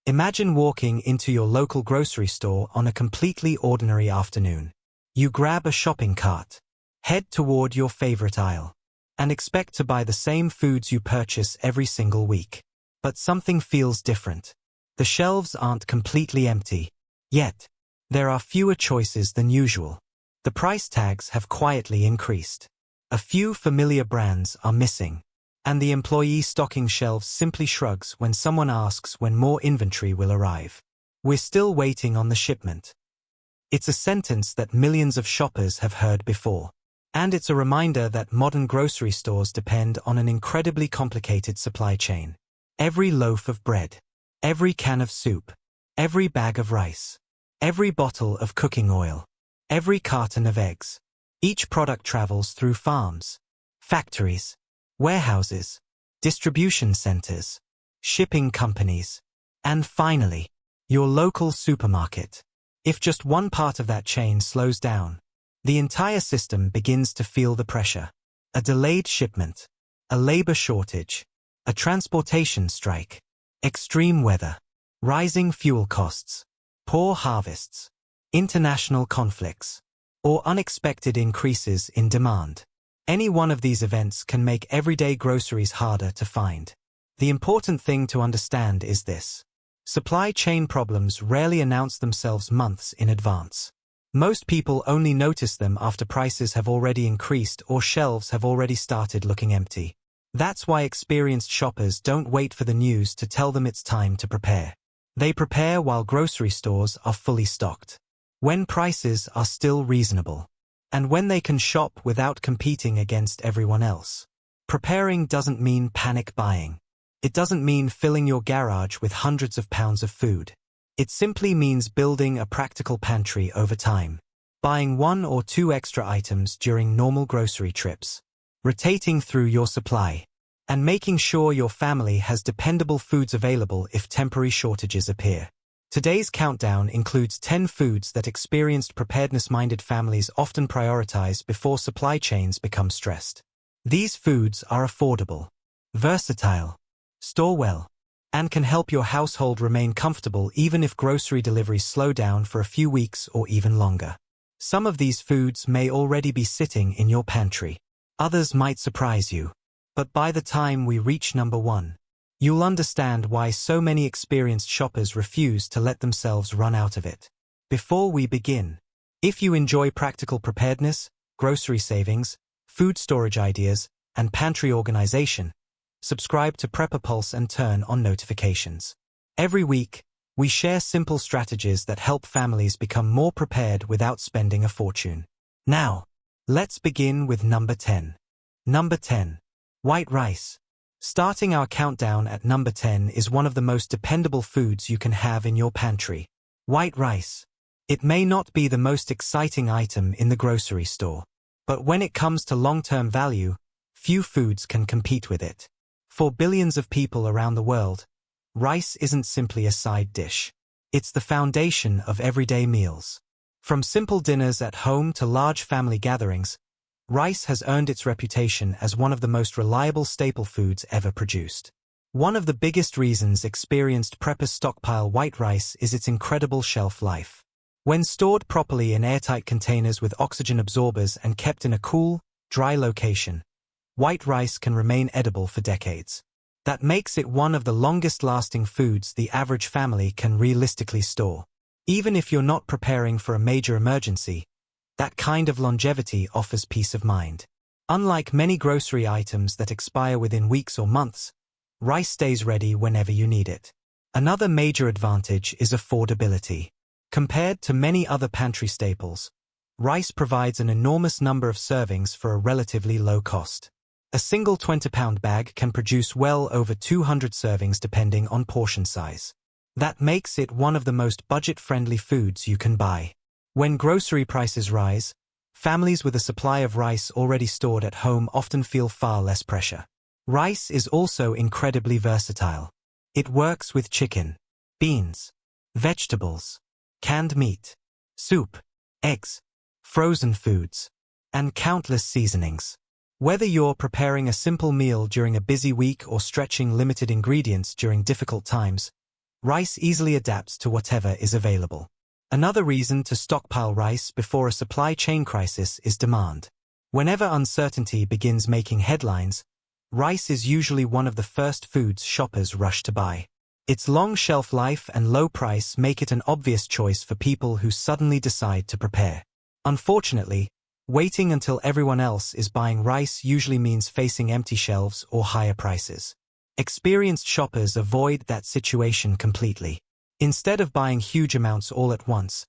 Imagine walking into your local grocery store on a completely ordinary afternoon. You grab a shopping cart, head toward your favorite aisle, and expect to buy the same foods you purchase every single week. But something feels different. The shelves aren't completely empty. Yet, there are fewer choices than usual. The price tags have quietly increased. A few familiar brands are missing, and the employee stocking shelves simply shrugs when someone asks when more inventory will arrive. We're still waiting on the shipment. It's a sentence that millions of shoppers have heard before. And it's a reminder that modern grocery stores depend on an incredibly complicated supply chain. Every loaf of bread, every can of soup, every bag of rice, every bottle of cooking oil, every carton of eggs. Each product travels through farms, factories, warehouses, distribution centers, shipping companies, and finally, your local supermarket. If just one part of that chain slows down, the entire system begins to feel the pressure. A delayed shipment, a labor shortage, a transportation strike, extreme weather, rising fuel costs, poor harvests, international conflicts, or unexpected increases in demand. Any one of these events can make everyday groceries harder to find. The important thing to understand is this. Supply chain problems rarely announce themselves months in advance. Most people only notice them after prices have already increased or shelves have already started looking empty. That's why experienced shoppers don't wait for the news to tell them it's time to prepare. They prepare while grocery stores are fully stocked, when prices are still reasonable, and when they can shop without competing against everyone else. Preparing doesn't mean panic buying. It doesn't mean filling your garage with hundreds of pounds of food. It simply means building a practical pantry over time, buying 1 or 2 extra items during normal grocery trips, rotating through your supply, and making sure your family has dependable foods available if temporary shortages appear. Today's countdown includes 10 foods that experienced preparedness-minded families often prioritize before supply chains become stressed. These foods are affordable, versatile, store well, and can help your household remain comfortable even if grocery deliveries slow down for a few weeks or even longer. Some of these foods may already be sitting in your pantry. Others might surprise you. But by the time we reach number 1, you'll understand why so many experienced shoppers refuse to let themselves run out of it. Before we begin, if you enjoy practical preparedness, grocery savings, food storage ideas, and pantry organization, subscribe to Prepper Pulse and turn on notifications. Every week, we share simple strategies that help families become more prepared without spending a fortune. Now, let's begin with number 10. Number 10. White rice. Starting our countdown at number 10 is one of the most dependable foods you can have in your pantry. White rice. It may not be the most exciting item in the grocery store, but when it comes to long-term value, few foods can compete with it. For billions of people around the world, rice isn't simply a side dish. It's the foundation of everyday meals. From simple dinners at home to large family gatherings, rice has earned its reputation as one of the most reliable staple foods ever produced. One of the biggest reasons experienced preppers stockpile white rice is its incredible shelf life. When stored properly in airtight containers with oxygen absorbers and kept in a cool, dry location, white rice can remain edible for decades. That makes it one of the longest-lasting foods the average family can realistically store. Even if you're not preparing for a major emergency, that kind of longevity offers peace of mind. Unlike many grocery items that expire within weeks or months, rice stays ready whenever you need it. Another major advantage is affordability. Compared to many other pantry staples, rice provides an enormous number of servings for a relatively low cost. A single 20-pound bag can produce well over 200 servings depending on portion size. That makes it one of the most budget-friendly foods you can buy. When grocery prices rise, families with a supply of rice already stored at home often feel far less pressure. Rice is also incredibly versatile. It works with chicken, beans, vegetables, canned meat, soup, eggs, frozen foods, and countless seasonings. Whether you're preparing a simple meal during a busy week or stretching limited ingredients during difficult times, Rice easily adapts to whatever is available. Another reason to stockpile rice before a supply chain crisis is demand. Whenever uncertainty begins making headlines, rice is usually one of the first foods shoppers rush to buy. Its long shelf life and low price make it an obvious choice for people who suddenly decide to prepare. Unfortunately, waiting until everyone else is buying rice usually means facing empty shelves or higher prices. Experienced shoppers avoid that situation completely. Instead of buying huge amounts all at once,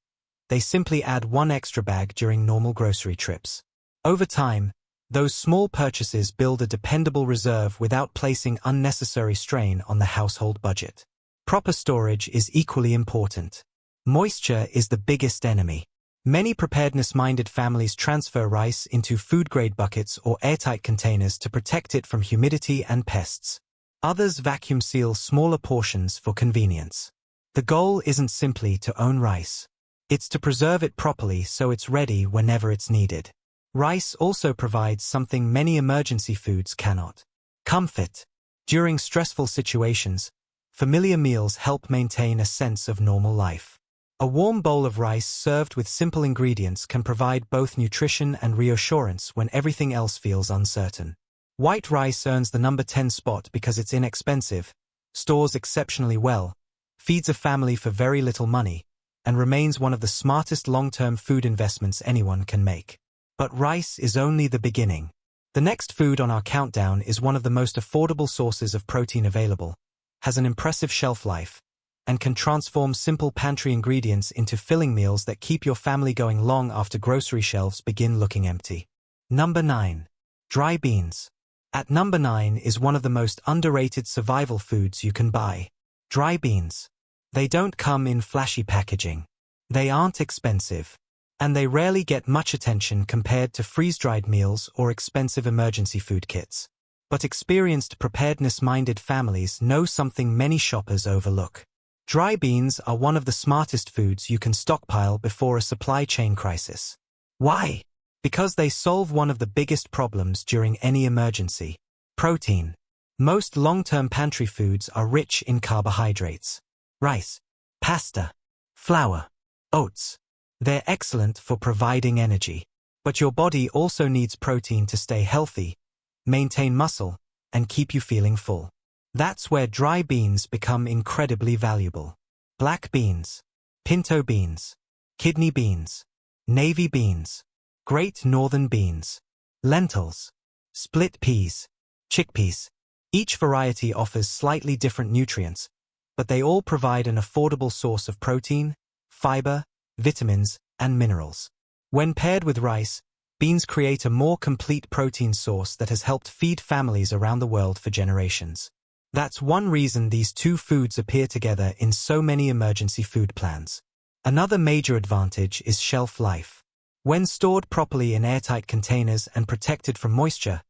they simply add one extra bag during normal grocery trips. Over time, those small purchases build a dependable reserve without placing unnecessary strain on the household budget. Proper storage is equally important. Moisture is the biggest enemy. Many preparedness-minded families transfer rice into food-grade buckets or airtight containers to protect it from humidity and pests. Others vacuum seal smaller portions for convenience. The goal isn't simply to own rice. It's to preserve it properly so it's ready whenever it's needed. Rice also provides something many emergency foods cannot: comfort. During stressful situations, familiar meals help maintain a sense of normal life. A warm bowl of rice served with simple ingredients can provide both nutrition and reassurance when everything else feels uncertain. White rice earns the number 10 spot because it's inexpensive, stores exceptionally well, feeds a family for very little money, and remains one of the smartest long-term food investments anyone can make. But rice is only the beginning. The next food on our countdown is one of the most affordable sources of protein available, has an impressive shelf life, and can transform simple pantry ingredients into filling meals that keep your family going long after grocery shelves begin looking empty. Number 9. Dry beans. At number 9 is one of the most underrated survival foods you can buy. Dry beans. They don't come in flashy packaging. They aren't expensive. And they rarely get much attention compared to freeze-dried meals or expensive emergency food kits. But experienced preparedness-minded families know something many shoppers overlook. Dry beans are one of the smartest foods you can stockpile before a supply chain crisis. Why? Because they solve one of the biggest problems during any emergency: protein. Most long-term pantry foods are rich in carbohydrates. Rice, pasta, flour, oats. They're excellent for providing energy. But your body also needs protein to stay healthy, maintain muscle, and keep you feeling full. That's where dry beans become incredibly valuable. Black beans, pinto beans, kidney beans, navy beans, great northern beans, lentils, split peas, chickpeas. Each variety offers slightly different nutrients, but they all provide an affordable source of protein, fiber, vitamins, and minerals. When paired with rice, beans create a more complete protein source that has helped feed families around the world for generations. That's one reason these two foods appear together in so many emergency food plans. Another major advantage is shelf life. When stored properly in airtight containers and protected from moisture,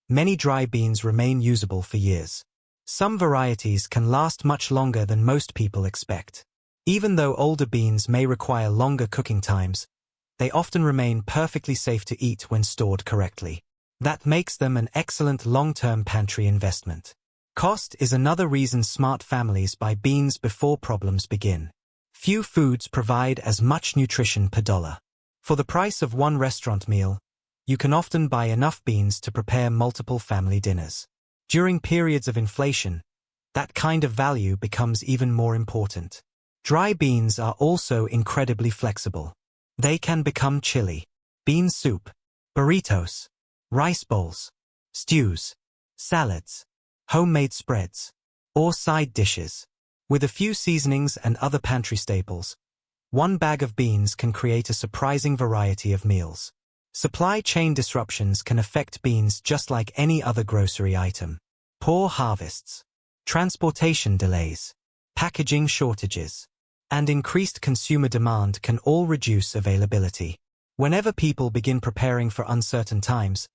many dry beans remain usable for years. Some varieties can last much longer than most people expect. Even though older beans may require longer cooking times, they often remain perfectly safe to eat when stored correctly. That makes them an excellent long-term pantry investment. Cost is another reason smart families buy beans before problems begin. Few foods provide as much nutrition per dollar. For the price of one restaurant meal, you can often buy enough beans to prepare multiple family dinners. During periods of inflation, that kind of value becomes even more important. Dry beans are also incredibly flexible. They can become chili, bean soup, burritos, rice bowls, stews, salads, homemade spreads, or side dishes. With a few seasonings and other pantry staples, one bag of beans can create a surprising variety of meals. Supply chain disruptions can affect beans just like any other grocery item. Poor harvests, transportation delays, packaging shortages, and increased consumer demand can all reduce availability. Whenever people begin preparing for uncertain times,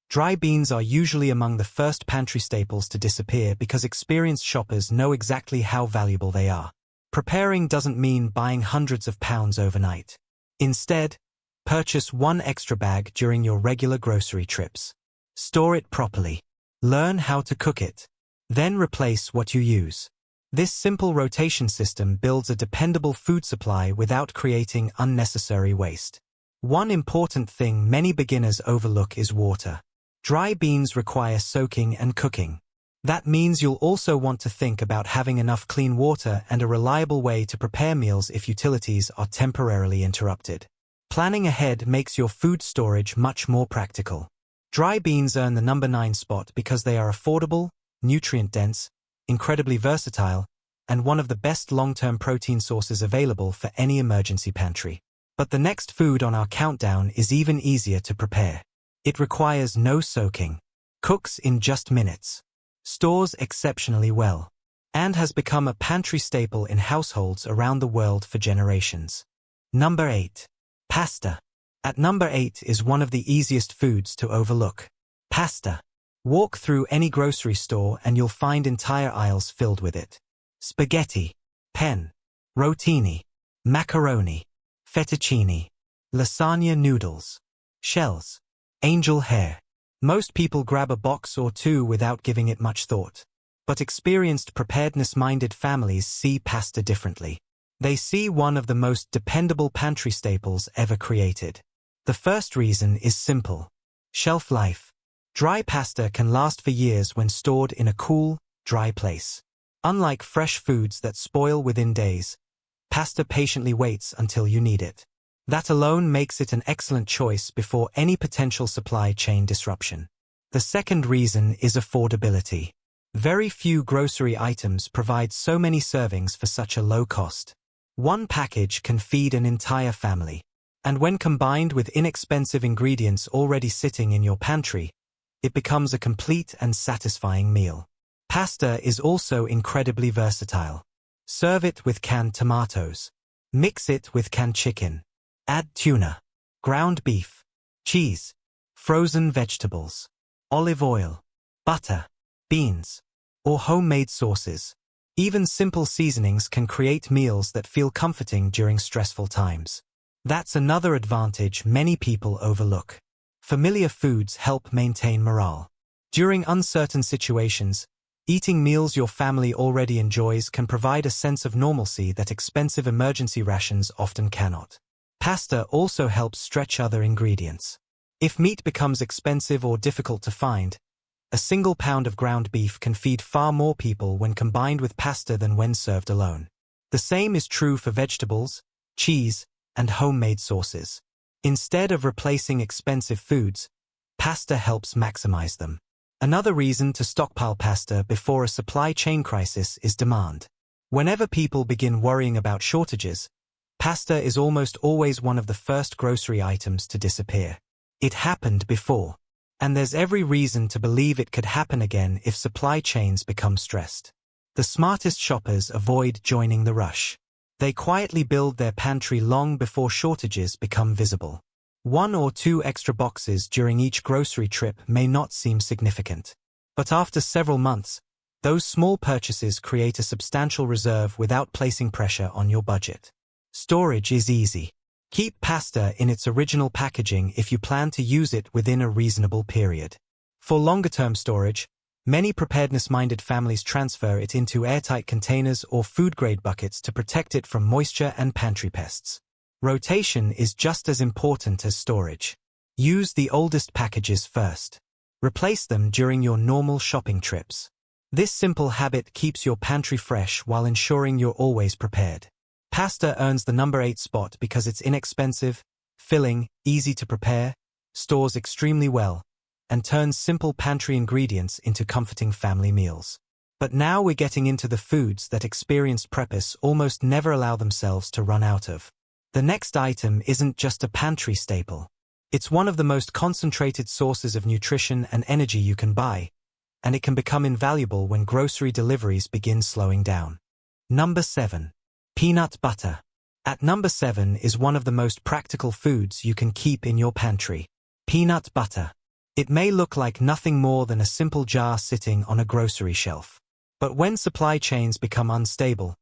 dry beans are usually among the first pantry staples to disappear because experienced shoppers know exactly how valuable they are. Preparing doesn't mean buying hundreds of pounds overnight. Instead, purchase one extra bag during your regular grocery trips. Store it properly. Learn how to cook it. Then replace what you use. This simple rotation system builds a dependable food supply without creating unnecessary waste. One important thing many beginners overlook is water. Dry beans require soaking and cooking. That means you'll also want to think about having enough clean water and a reliable way to prepare meals if utilities are temporarily interrupted. Planning ahead makes your food storage much more practical. Dry beans earn the number 9 spot because they are affordable, nutrient-dense, incredibly versatile, and one of the best long-term protein sources available for any emergency pantry. But the next food on our countdown is even easier to prepare. It requires no soaking, cooks in just minutes, stores exceptionally well, and has become a pantry staple in households around the world for generations. Number 8. Pasta. At number 8 is one of the easiest foods to overlook. Pasta. Walk through any grocery store and you'll find entire aisles filled with it. Spaghetti, penne, rotini, macaroni, fettuccine, lasagna noodles, shells, angel hair. Most people grab a box or two without giving it much thought. But experienced preparedness-minded families see pasta differently. They see one of the most dependable pantry staples ever created. The first reason is simple. Shelf life. Dry pasta can last for years when stored in a cool, dry place. Unlike fresh foods that spoil within days, pasta patiently waits until you need it. That alone makes it an excellent choice before any potential supply chain disruption. The second reason is affordability. Very few grocery items provide so many servings for such a low cost. One package can feed an entire family. And when combined with inexpensive ingredients already sitting in your pantry, it becomes a complete and satisfying meal. Pasta is also incredibly versatile. Serve it with canned tomatoes. Mix it with canned chicken. Add tuna, ground beef, cheese, frozen vegetables, olive oil, butter, beans, or homemade sauces. Even simple seasonings can create meals that feel comforting during stressful times. That's another advantage many people overlook. Familiar foods help maintain morale. During uncertain situations, eating meals your family already enjoys can provide a sense of normalcy that expensive emergency rations often cannot. Pasta also helps stretch other ingredients. If meat becomes expensive or difficult to find, a single pound of ground beef can feed far more people when combined with pasta than when served alone. The same is true for vegetables, cheese, and homemade sauces. Instead of replacing expensive foods, pasta helps maximize them. Another reason to stockpile pasta before a supply chain crisis is demand. Whenever people begin worrying about shortages, pasta is almost always one of the first grocery items to disappear. It happened before, and there's every reason to believe it could happen again if supply chains become stressed. The smartest shoppers avoid joining the rush. They quietly build their pantry long before shortages become visible. 1 or 2 extra boxes during each grocery trip may not seem significant. But after several months, those small purchases create a substantial reserve without placing pressure on your budget. Storage is easy. Keep pasta in its original packaging if you plan to use it within a reasonable period. For longer-term storage, many preparedness-minded families transfer it into airtight containers or food-grade buckets to protect it from moisture and pantry pests. Rotation is just as important as storage. Use the oldest packages first. Replace them during your normal shopping trips. This simple habit keeps your pantry fresh while ensuring you're always prepared. Pasta earns the number 8 spot because it's inexpensive, filling, easy to prepare, stores extremely well, and turns simple pantry ingredients into comforting family meals. But now we're getting into the foods that experienced preppers almost never allow themselves to run out of. The next item isn't just a pantry staple. It's one of the most concentrated sources of nutrition and energy you can buy, and it can become invaluable when grocery deliveries begin slowing down. Number 7. Peanut butter. At number 7 is one of the most practical foods you can keep in your pantry. Peanut butter. It may look like nothing more than a simple jar sitting on a grocery shelf. But when supply chains become unstable,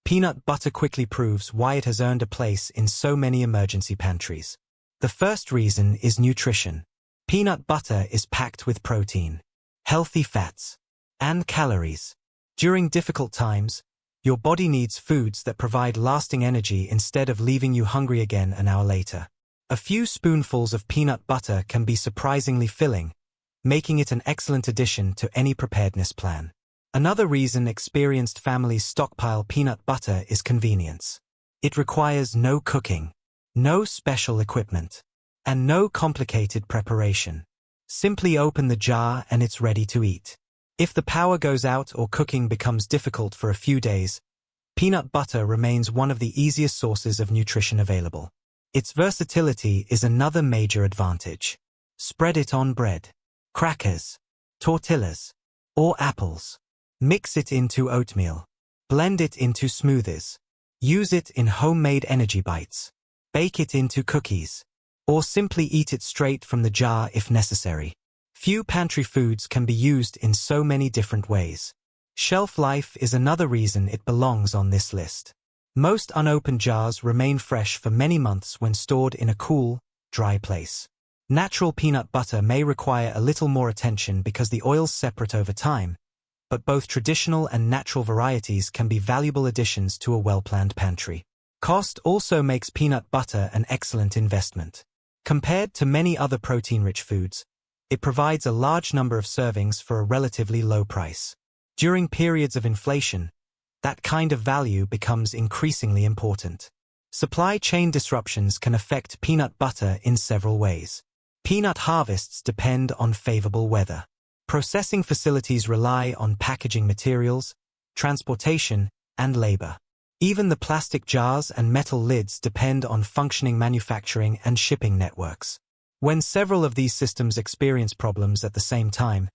peanut butter quickly proves why it has earned a place in so many emergency pantries. The first reason is nutrition. Peanut butter is packed with protein, healthy fats, and calories. During difficult times, Your body needs foods that provide lasting energy instead of leaving you hungry again an hour later. A few spoonfuls of peanut butter can be surprisingly filling, making it an excellent addition to any preparedness plan. Another reason experienced families stockpile peanut butter is convenience. It requires no cooking, no special equipment, and no complicated preparation. Simply open the jar and it's ready to eat. If the power goes out or cooking becomes difficult for a few days, peanut butter remains one of the easiest sources of nutrition available. Its versatility is another major advantage. Spread it on bread, crackers, tortillas, or apples. Mix it into oatmeal. Blend it into smoothies. Use it in homemade energy bites. Bake it into cookies. Or simply eat it straight from the jar if necessary. Few pantry foods can be used in so many different ways. Shelf life is another reason it belongs on this list. Most unopened jars remain fresh for many months when stored in a cool, dry place. Natural peanut butter may require a little more attention because the oils separate over time, but both traditional and natural varieties can be valuable additions to a well-planned pantry. Cost also makes peanut butter an excellent investment. Compared to many other protein-rich foods, it provides a large number of servings for a relatively low price. During periods of inflation, that kind of value becomes increasingly important. Supply chain disruptions can affect peanut butter in several ways. Peanut harvests depend on favorable weather. Processing facilities rely on packaging materials, transportation, and labor. Even the plastic jars and metal lids depend on functioning manufacturing and shipping networks. When several of these systems experience problems at the same time,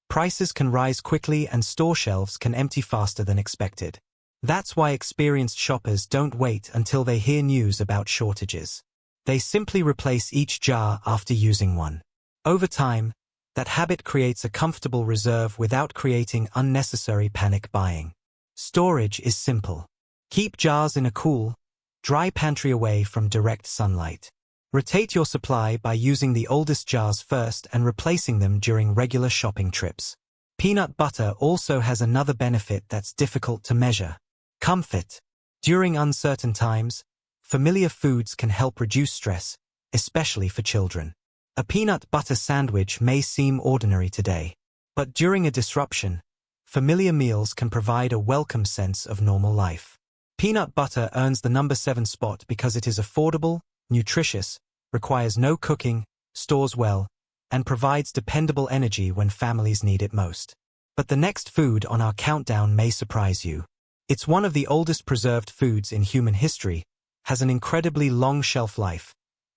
prices can rise quickly and store shelves can empty faster than expected. That's why experienced shoppers don't wait until they hear news about shortages. They simply replace each jar after using one. Over time, that habit creates a comfortable reserve without creating unnecessary panic buying. Storage is simple. Keep jars in a cool, dry pantry away from direct sunlight. Rotate your supply by using the oldest jars first and replacing them during regular shopping trips. Peanut butter also has another benefit that's difficult to measure. Comfort. During uncertain times, familiar foods can help reduce stress, especially for children. A peanut butter sandwich may seem ordinary today, but during a disruption, familiar meals can provide a welcome sense of normal life. Peanut butter earns the number 7 spot because it is affordable, nutritious, requires no cooking, stores well, and provides dependable energy when families need it most. But the next food on our countdown may surprise you. It's one of the oldest preserved foods in human history, has an incredibly long shelf life,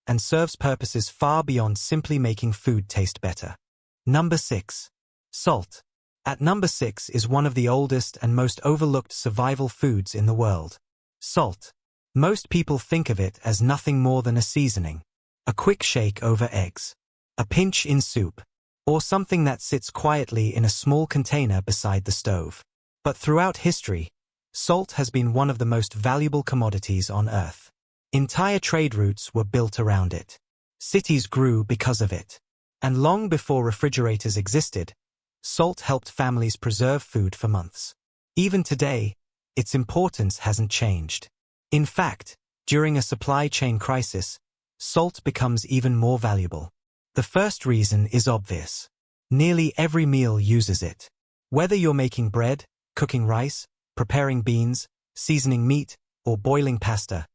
and serves purposes far beyond simply making food taste better. Number 6. Salt. At number 6 is one of the oldest and most overlooked survival foods in the world. Salt. Most people think of it as nothing more than a seasoning, a quick shake over eggs, a pinch in soup, or something that sits quietly in a small container beside the stove. But throughout history, salt has been one of the most valuable commodities on Earth. Entire trade routes were built around it. Cities grew because of it. And long before refrigerators existed, salt helped families preserve food for months. Even today, its importance hasn't changed. In fact, during a supply chain crisis, salt becomes even more valuable. The first reason is obvious. Nearly every meal uses it. Whether you're making bread, cooking rice, preparing beans, seasoning meat, or boiling pasta,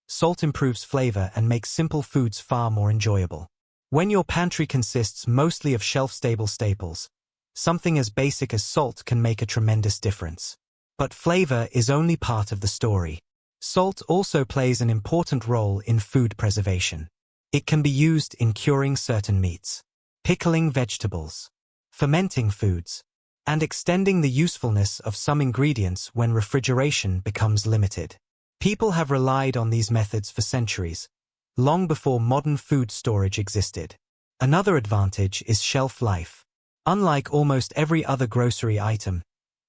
salt improves flavor and makes simple foods far more enjoyable. When your pantry consists mostly of shelf-stable staples, something as basic as salt can make a tremendous difference. But flavor is only part of the story. Salt also plays an important role in food preservation. It can be used in curing certain meats, pickling vegetables, fermenting foods, and extending the usefulness of some ingredients when refrigeration becomes limited. People have relied on these methods for centuries, long before modern food storage existed. Another advantage is shelf life. Unlike almost every other grocery item,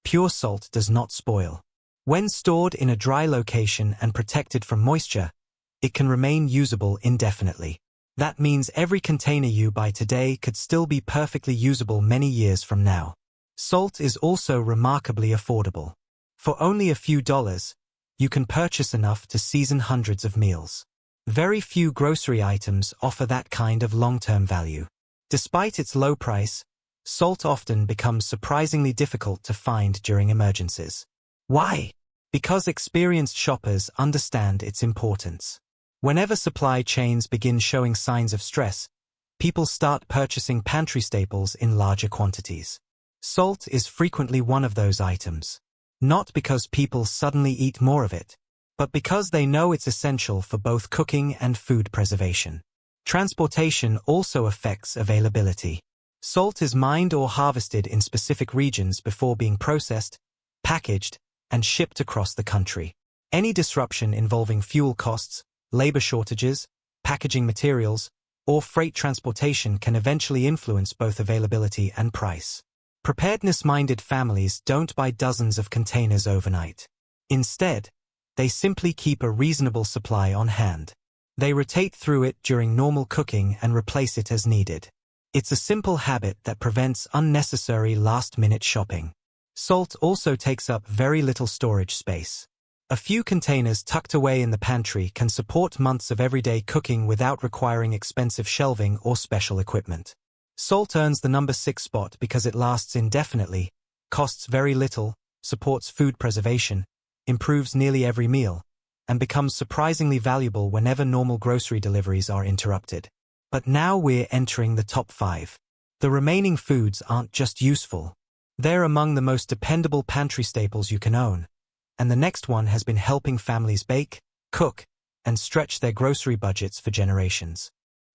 pure salt does not spoil. When stored in a dry location and protected from moisture, it can remain usable indefinitely. That means every container you buy today could still be perfectly usable many years from now. Salt is also remarkably affordable. For only a few dollars, you can purchase enough to season hundreds of meals. Very few grocery items offer that kind of long-term value. Despite its low price, salt often becomes surprisingly difficult to find during emergencies. Why? Because experienced shoppers understand its importance. Whenever supply chains begin showing signs of stress, people start purchasing pantry staples in larger quantities. Salt is frequently one of those items. Not because people suddenly eat more of it, but because they know it's essential for both cooking and food preservation. Transportation also affects availability. Salt is mined or harvested in specific regions before being processed, packaged, and shipped across the country. Any disruption involving fuel costs, labor shortages, packaging materials, or freight transportation can eventually influence both availability and price. Preparedness-minded families don't buy dozens of containers overnight. Instead, they simply keep a reasonable supply on hand. They rotate through it during normal cooking and replace it as needed. It's a simple habit that prevents unnecessary last-minute shopping. Salt also takes up very little storage space. A few containers tucked away in the pantry can support months of everyday cooking without requiring expensive shelving or special equipment. Salt earns the number 6 spot because it lasts indefinitely, costs very little, supports food preservation, improves nearly every meal, and becomes surprisingly valuable whenever normal grocery deliveries are interrupted. But now we're entering the top 5. The remaining foods aren't just useful. They're among the most dependable pantry staples you can own. And the next one has been helping families bake, cook, and stretch their grocery budgets for generations.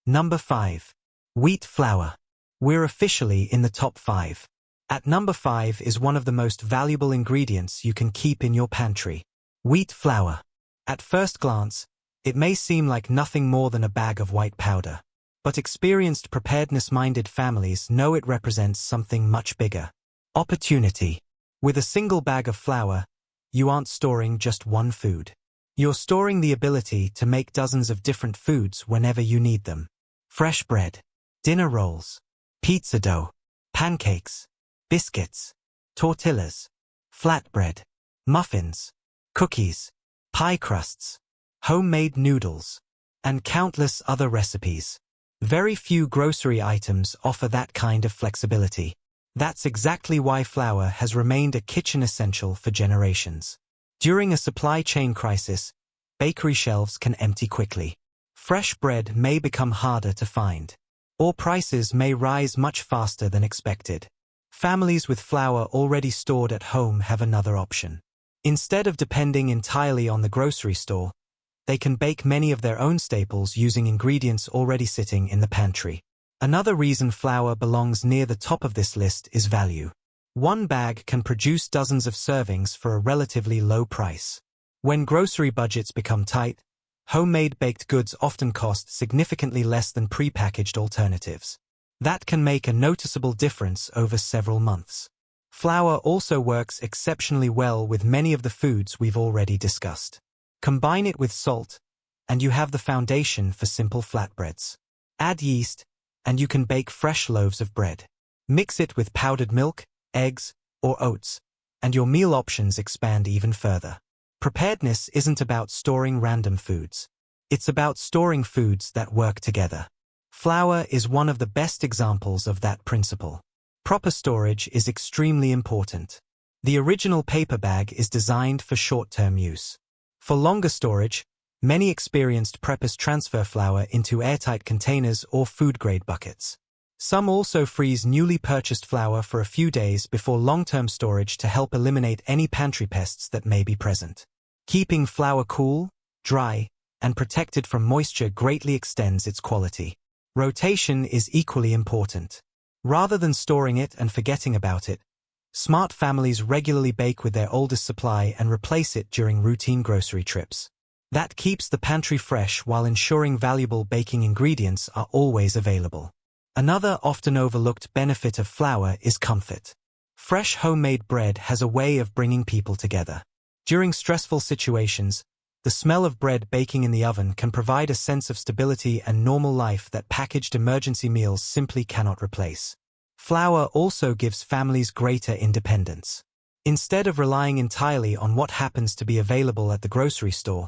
Number 5. Wheat flour. We're officially in the top 5. At number 5 is one of the most valuable ingredients you can keep in your pantry. Wheat flour. At first glance, it may seem like nothing more than a bag of white powder. But experienced preparedness-minded families know it represents something much bigger. Opportunity. With a single bag of flour, you aren't storing just one food. You're storing the ability to make dozens of different foods whenever you need them. Fresh bread, dinner rolls, pizza dough, pancakes, biscuits, tortillas, flatbread, muffins, cookies, pie crusts, homemade noodles, and countless other recipes. Very few grocery items offer that kind of flexibility. That's exactly why flour has remained a kitchen essential for generations. During a supply chain crisis, bakery shelves can empty quickly. Fresh bread may become harder to find, or prices may rise much faster than expected. Families with flour already stored at home have another option. Instead of depending entirely on the grocery store, they can bake many of their own staples using ingredients already sitting in the pantry. Another reason flour belongs near the top of this list is value. One bag can produce dozens of servings for a relatively low price. When grocery budgets become tight, homemade baked goods often cost significantly less than prepackaged alternatives. That can make a noticeable difference over several months. Flour also works exceptionally well with many of the foods we've already discussed. Combine it with salt, and you have the foundation for simple flatbreads. Add yeast, and you can bake fresh loaves of bread. Mix it with powdered milk, eggs, or oats, and your meal options expand even further. Preparedness isn't about storing random foods. It's about storing foods that work together. Flour is one of the best examples of that principle. Proper storage is extremely important. The original paper bag is designed for short-term use. For longer storage, many experienced preppers transfer flour into airtight containers or food-grade buckets. Some also freeze newly purchased flour for a few days before long-term storage to help eliminate any pantry pests that may be present. Keeping flour cool, dry, and protected from moisture greatly extends its quality. Rotation is equally important. Rather than storing it and forgetting about it, smart families regularly bake with their oldest supply and replace it during routine grocery trips. That keeps the pantry fresh while ensuring valuable baking ingredients are always available. Another often overlooked benefit of flour is comfort. Fresh homemade bread has a way of bringing people together. During stressful situations, the smell of bread baking in the oven can provide a sense of stability and normal life that packaged emergency meals simply cannot replace. Flour also gives families greater independence. Instead of relying entirely on what happens to be available at the grocery store,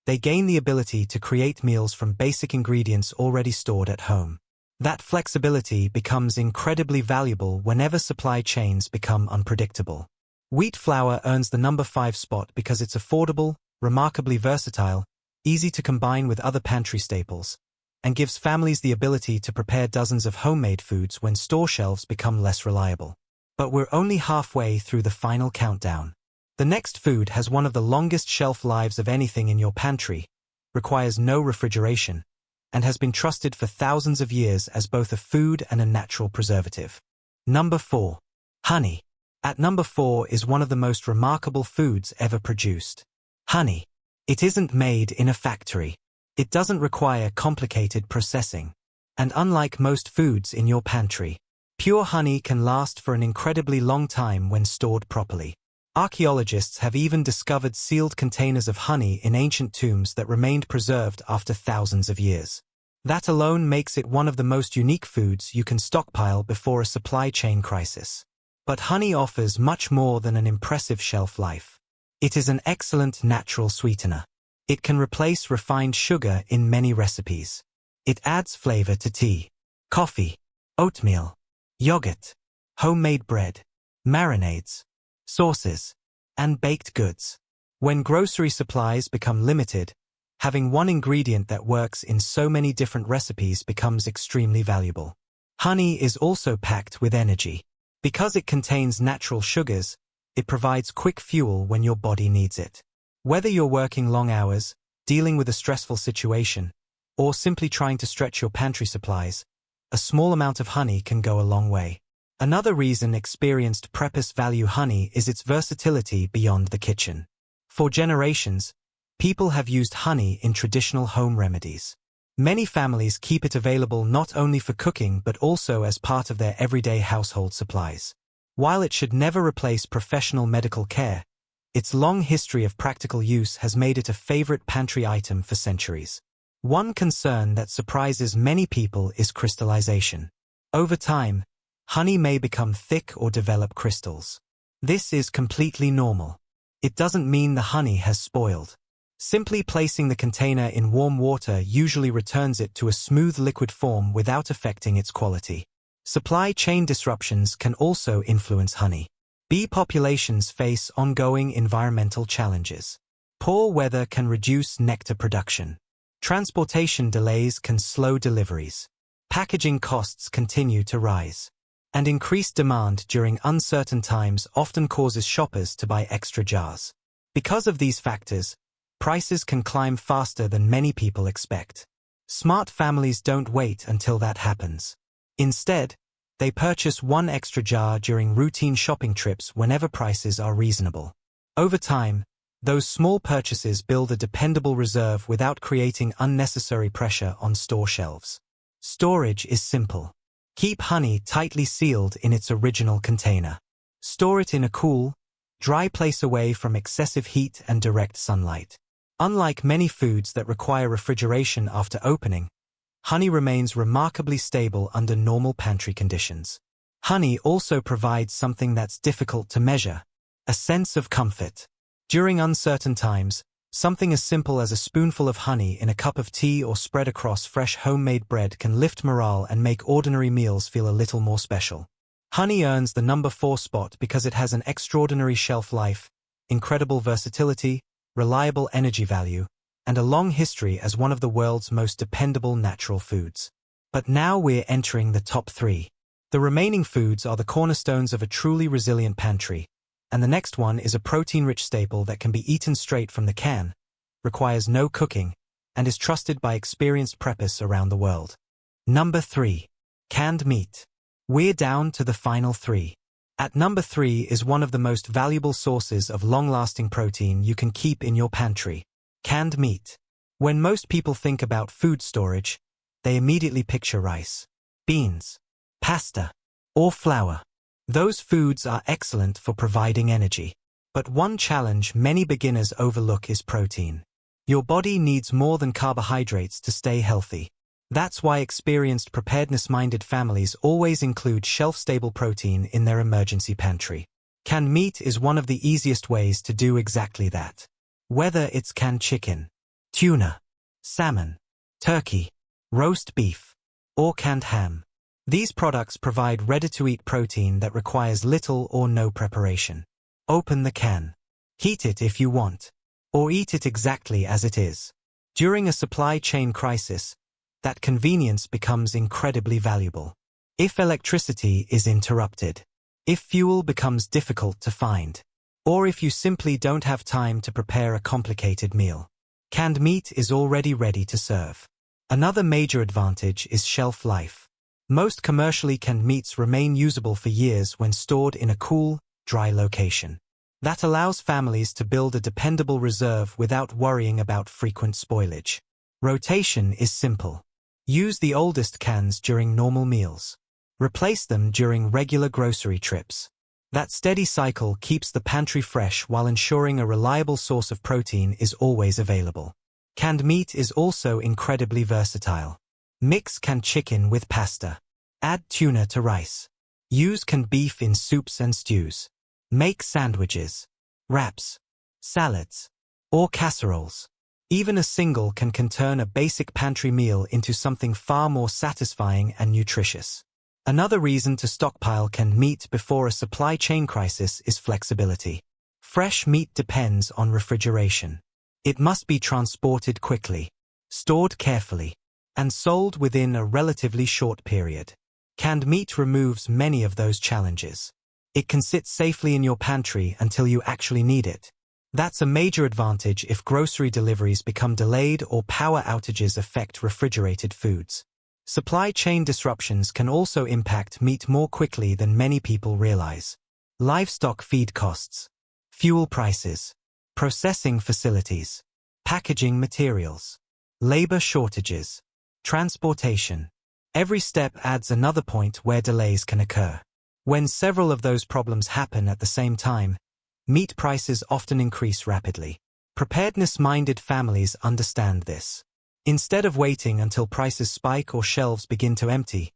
they gain the ability to create meals from basic ingredients already stored at home. That flexibility becomes incredibly valuable whenever supply chains become unpredictable. Wheat flour earns the number 5 spot because it's affordable, remarkably versatile, easy to combine with other pantry staples, and gives families the ability to prepare dozens of homemade foods when store shelves become less reliable. But we're only halfway through the final countdown. The next food has one of the longest shelf lives of anything in your pantry, requires no refrigeration, and has been trusted for thousands of years as both a food and a natural preservative. Number 4. Honey. At number 4 is one of the most remarkable foods ever produced. Honey. It isn't made in a factory. It doesn't require complicated processing. And unlike most foods in your pantry, pure honey can last for an incredibly long time when stored properly. Archaeologists have even discovered sealed containers of honey in ancient tombs that remained preserved after thousands of years. That alone makes it one of the most unique foods you can stockpile before a supply chain crisis. But honey offers much more than an impressive shelf life. It is an excellent natural sweetener. It can replace refined sugar in many recipes. It adds flavor to tea, coffee, oatmeal, yogurt, homemade bread, marinades, sauces, and baked goods. When grocery supplies become limited, having one ingredient that works in so many different recipes becomes extremely valuable. Honey is also packed with energy. Because it contains natural sugars, it provides quick fuel when your body needs it. Whether you're working long hours, dealing with a stressful situation, or simply trying to stretch your pantry supplies, a small amount of honey can go a long way. Another reason experienced preppers value honey is its versatility beyond the kitchen. For generations, people have used honey in traditional home remedies. Many families keep it available not only for cooking but also as part of their everyday household supplies. While it should never replace professional medical care, its long history of practical use has made it a favorite pantry item for centuries. One concern that surprises many people is crystallization. Over time, honey may become thick or develop crystals. This is completely normal. It doesn't mean the honey has spoiled. Simply placing the container in warm water usually returns it to a smooth liquid form without affecting its quality. Supply chain disruptions can also influence honey. Bee populations face ongoing environmental challenges. Poor weather can reduce nectar production. Transportation delays can slow deliveries. Packaging costs continue to rise. And increased demand during uncertain times often causes shoppers to buy extra jars. Because of these factors, prices can climb faster than many people expect. Smart families don't wait until that happens. Instead, they purchase one extra jar during routine shopping trips whenever prices are reasonable. Over time, those small purchases build a dependable reserve without creating unnecessary pressure on store shelves. Storage is simple. Keep honey tightly sealed in its original container. Store it in a cool, dry place away from excessive heat and direct sunlight. Unlike many foods that require refrigeration after opening, honey remains remarkably stable under normal pantry conditions. Honey also provides something that's difficult to measure: a sense of comfort. During uncertain times, something as simple as a spoonful of honey in a cup of tea or spread across fresh homemade bread can lift morale and make ordinary meals feel a little more special. Honey earns the number 4 spot because it has an extraordinary shelf life, incredible versatility, reliable energy value, and a long history as one of the world's most dependable natural foods. But now we're entering the top 3. The remaining foods are the cornerstones of a truly resilient pantry, and the next one is a protein-rich staple that can be eaten straight from the can, requires no cooking, and is trusted by experienced preppers around the world. Number 3. Canned meat. We're down to the final 3. At number 3 is one of the most valuable sources of long-lasting protein you can keep in your pantry: canned meat. When most people think about food storage, they immediately picture rice, beans, pasta, or flour. Those foods are excellent for providing energy. But one challenge many beginners overlook is protein. Your body needs more than carbohydrates to stay healthy. That's why experienced preparedness-minded families always include shelf-stable protein in their emergency pantry. Canned meat is one of the easiest ways to do exactly that. Whether it's canned chicken, tuna, salmon, turkey, roast beef, or canned ham, these products provide ready-to-eat protein that requires little or no preparation. Open the can. Heat it if you want, or eat it exactly as it is. During a supply chain crisis, that convenience becomes incredibly valuable. If electricity is interrupted, if fuel becomes difficult to find, or if you simply don't have time to prepare a complicated meal, canned meat is already ready to serve. Another major advantage is shelf life. Most commercially canned meats remain usable for years when stored in a cool, dry location. That allows families to build a dependable reserve without worrying about frequent spoilage. Rotation is simple. Use the oldest cans during normal meals. Replace them during regular grocery trips. That steady cycle keeps the pantry fresh while ensuring a reliable source of protein is always available. Canned meat is also incredibly versatile. Mix canned chicken with pasta. Add tuna to rice. Use canned beef in soups and stews. Make sandwiches, wraps, salads, or casseroles. Even a single can turn a basic pantry meal into something far more satisfying and nutritious. Another reason to stockpile canned meat before a supply chain crisis is flexibility. Fresh meat depends on refrigeration. It must be transported quickly, stored carefully, and sold within a relatively short period. Canned meat removes many of those challenges. It can sit safely in your pantry until you actually need it. That's a major advantage if grocery deliveries become delayed or power outages affect refrigerated foods. Supply chain disruptions can also impact meat more quickly than many people realize. Livestock feed costs, fuel prices, processing facilities, packaging materials, labor shortages, transportation. Every step adds another point where delays can occur. When several of those problems happen at the same time, meat prices often increase rapidly. Preparedness-minded families understand this. Instead of waiting until prices spike or shelves begin to empty,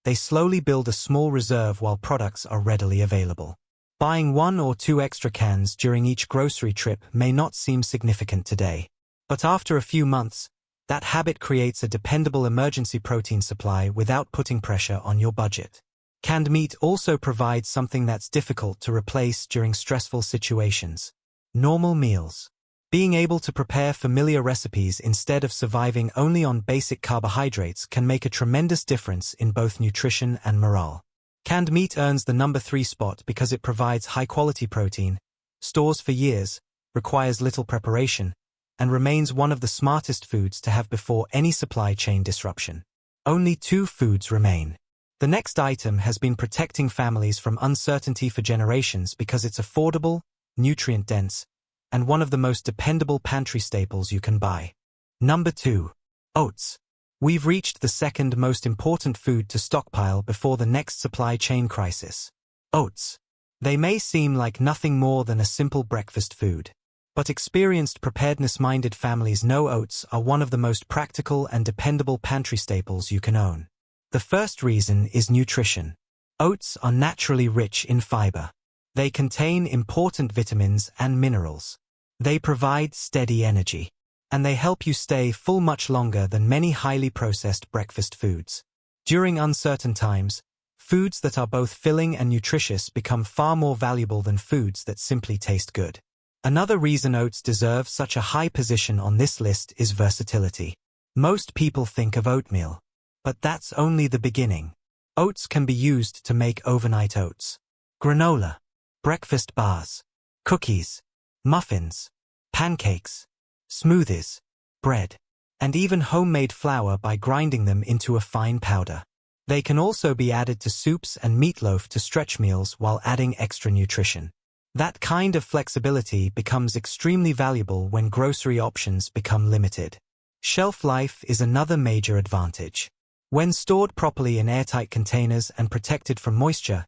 they slowly build a small reserve while products are readily available. Buying 1 or 2 extra cans during each grocery trip may not seem significant today, but after a few months, that habit creates a dependable emergency protein supply without putting pressure on your budget. Canned meat also provides something that's difficult to replace during stressful situations. Normal meals. Being able to prepare familiar recipes instead of surviving only on basic carbohydrates can make a tremendous difference in both nutrition and morale. Canned meat earns the number 3 spot because it provides high-quality protein, stores for years, requires little preparation, and remains one of the smartest foods to have before any supply chain disruption. Only 2 foods remain. The next item has been protecting families from uncertainty for generations because it's affordable, nutrient-dense, and one of the most dependable pantry staples you can buy. Number 2. Oats. We've reached the second most important food to stockpile before the next supply chain crisis. Oats. They may seem like nothing more than a simple breakfast food, but experienced preparedness-minded families know oats are one of the most practical and dependable pantry staples you can own. The first reason is nutrition. Oats are naturally rich in fiber. They contain important vitamins and minerals. They provide steady energy, and they help you stay full much longer than many highly processed breakfast foods. During uncertain times, foods that are both filling and nutritious become far more valuable than foods that simply taste good. Another reason oats deserve such a high position on this list is versatility. Most people think of oatmeal, but that's only the beginning. Oats can be used to make overnight oats, granola, breakfast bars, cookies, muffins, pancakes, smoothies, bread, and even homemade flour by grinding them into a fine powder. They can also be added to soups and meatloaf to stretch meals while adding extra nutrition. That kind of flexibility becomes extremely valuable when grocery options become limited. Shelf life is another major advantage. When stored properly in airtight containers and protected from moisture,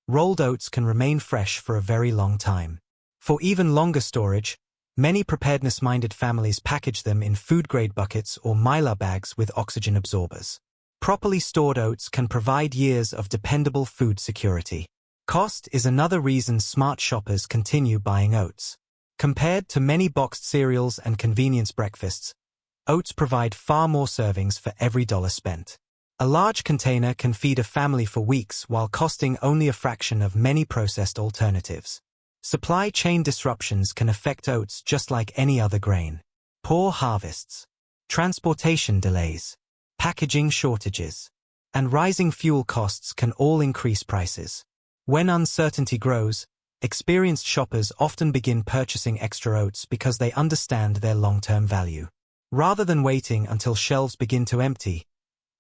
rolled oats can remain fresh for a very long time. For even longer storage, many preparedness-minded families package them in food-grade buckets or mylar bags with oxygen absorbers. Properly stored oats can provide years of dependable food security. Cost is another reason smart shoppers continue buying oats. Compared to many boxed cereals and convenience breakfasts, oats provide far more servings for every dollar spent. A large container can feed a family for weeks while costing only a fraction of many processed alternatives. Supply chain disruptions can affect oats just like any other grain. Poor harvests, transportation delays, packaging shortages, and rising fuel costs can all increase prices. When uncertainty grows, experienced shoppers often begin purchasing extra oats because they understand their long-term value. Rather than waiting until shelves begin to empty,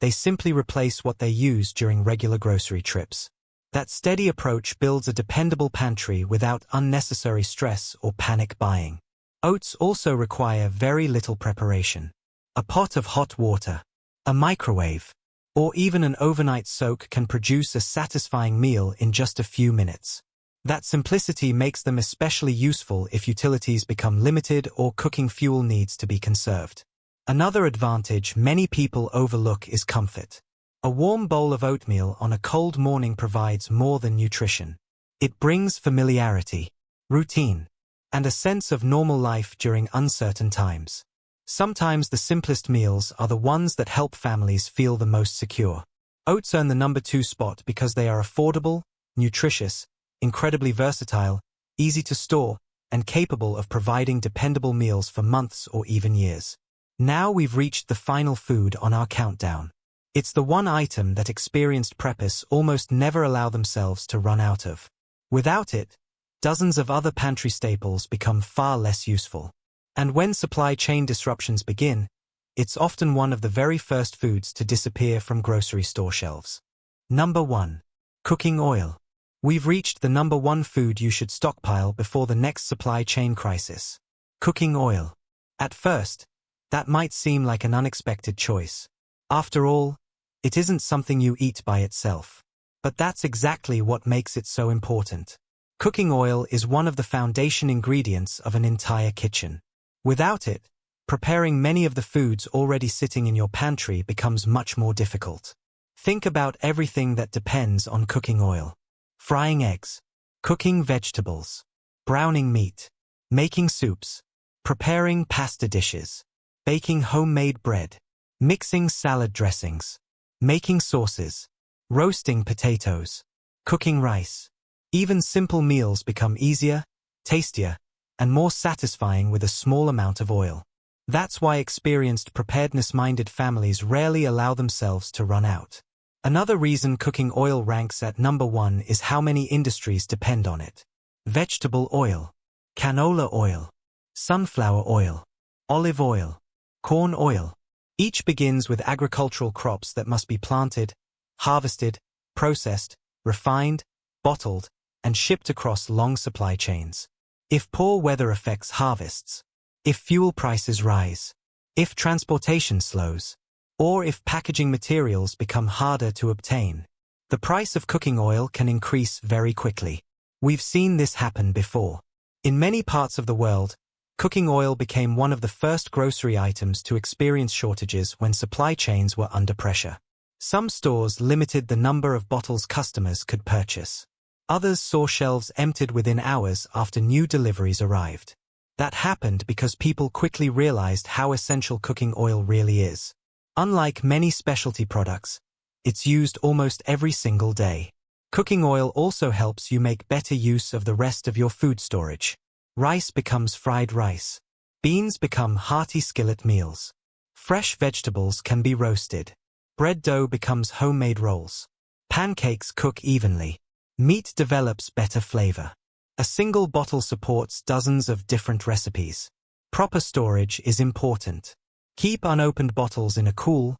they simply replace what they use during regular grocery trips. That steady approach builds a dependable pantry without unnecessary stress or panic buying. Oats also require very little preparation. A pot of hot water, a microwave, or even an overnight soak can produce a satisfying meal in just a few minutes. That simplicity makes them especially useful if utilities become limited or cooking fuel needs to be conserved. Another advantage many people overlook is comfort. A warm bowl of oatmeal on a cold morning provides more than nutrition. It brings familiarity, routine, and a sense of normal life during uncertain times. Sometimes the simplest meals are the ones that help families feel the most secure. Oats earn the number 2 spot because they are affordable, nutritious, incredibly versatile, easy to store, and capable of providing dependable meals for months or even years. Now we've reached the final food on our countdown. It's the one item that experienced preppers almost never allow themselves to run out of. Without it, dozens of other pantry staples become far less useful. And when supply chain disruptions begin, it's often one of the very first foods to disappear from grocery store shelves. Number 1. Cooking oil. We've reached the number 1 food you should stockpile before the next supply chain crisis. Cooking oil. At first, that might seem like an unexpected choice. After all, it isn't something you eat by itself. But that's exactly what makes it so important. Cooking oil is one of the foundation ingredients of an entire kitchen. Without it, preparing many of the foods already sitting in your pantry becomes much more difficult. Think about everything that depends on cooking oil. Frying eggs, cooking vegetables, browning meat, making soups, preparing pasta dishes, baking homemade bread, mixing salad dressings, making sauces, roasting potatoes, cooking rice. Even simple meals become easier, tastier, and more satisfying with a small amount of oil. That's why experienced preparedness-minded families rarely allow themselves to run out. Another reason cooking oil ranks at number 1 is how many industries depend on it. Vegetable oil, canola oil, sunflower oil, olive oil, corn oil. Each begins with agricultural crops that must be planted, harvested, processed, refined, bottled, and shipped across long supply chains. If poor weather affects harvests, if fuel prices rise, if transportation slows, or if packaging materials become harder to obtain, the price of cooking oil can increase very quickly. We've seen this happen before. In many parts of the world, cooking oil became one of the first grocery items to experience shortages when supply chains were under pressure. Some stores limited the number of bottles customers could purchase. Others saw shelves emptied within hours after new deliveries arrived. That happened because people quickly realized how essential cooking oil really is. Unlike many specialty products, it's used almost every single day. Cooking oil also helps you make better use of the rest of your food storage. Rice becomes fried rice. Beans become hearty skillet meals. Fresh vegetables can be roasted. Bread dough becomes homemade rolls. Pancakes cook evenly. Meat develops better flavor. A single bottle supports dozens of different recipes. Proper storage is important. Keep unopened bottles in a cool,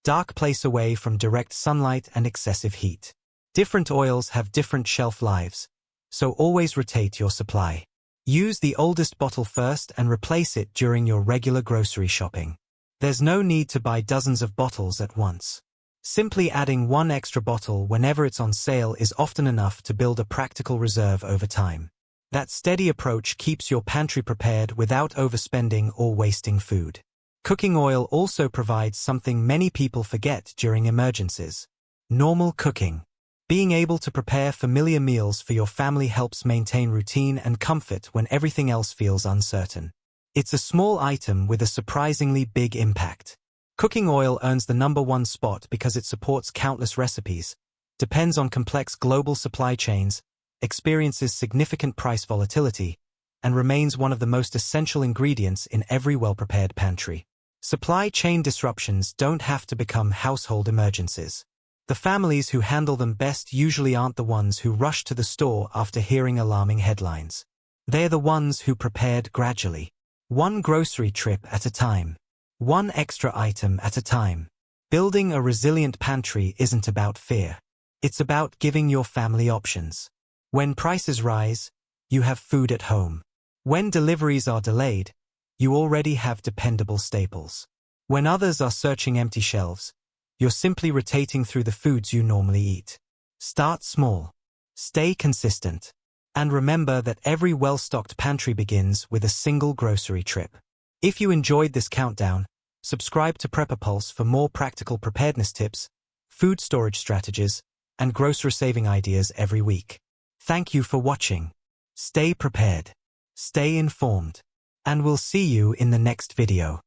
dark place away from direct sunlight and excessive heat. Different oils have different shelf lives, so always rotate your supply. Use the oldest bottle first and replace it during your regular grocery shopping. There's no need to buy dozens of bottles at once. Simply adding one extra bottle whenever it's on sale is often enough to build a practical reserve over time. That steady approach keeps your pantry prepared without overspending or wasting food. Cooking oil also provides something many people forget during emergencies: normal cooking. Being able to prepare familiar meals for your family helps maintain routine and comfort when everything else feels uncertain. It's a small item with a surprisingly big impact. Cooking oil earns the #1 spot because it supports countless recipes, depends on complex global supply chains, experiences significant price volatility, and remains one of the most essential ingredients in every well-prepared pantry. Supply chain disruptions don't have to become household emergencies. The families who handle them best usually aren't the ones who rush to the store after hearing alarming headlines. They're the ones who prepared gradually. One grocery trip at a time. One extra item at a time. Building a resilient pantry isn't about fear. It's about giving your family options. When prices rise, you have food at home. When deliveries are delayed, you already have dependable staples. When others are searching empty shelves, you're simply rotating through the foods you normally eat. Start small. Stay consistent. And remember that every well-stocked pantry begins with a single grocery trip. If you enjoyed this countdown, subscribe to Pulse for more practical preparedness tips, food storage strategies, and grocery-saving ideas every week. Thank you for watching. Stay prepared. Stay informed. And we'll see you in the next video.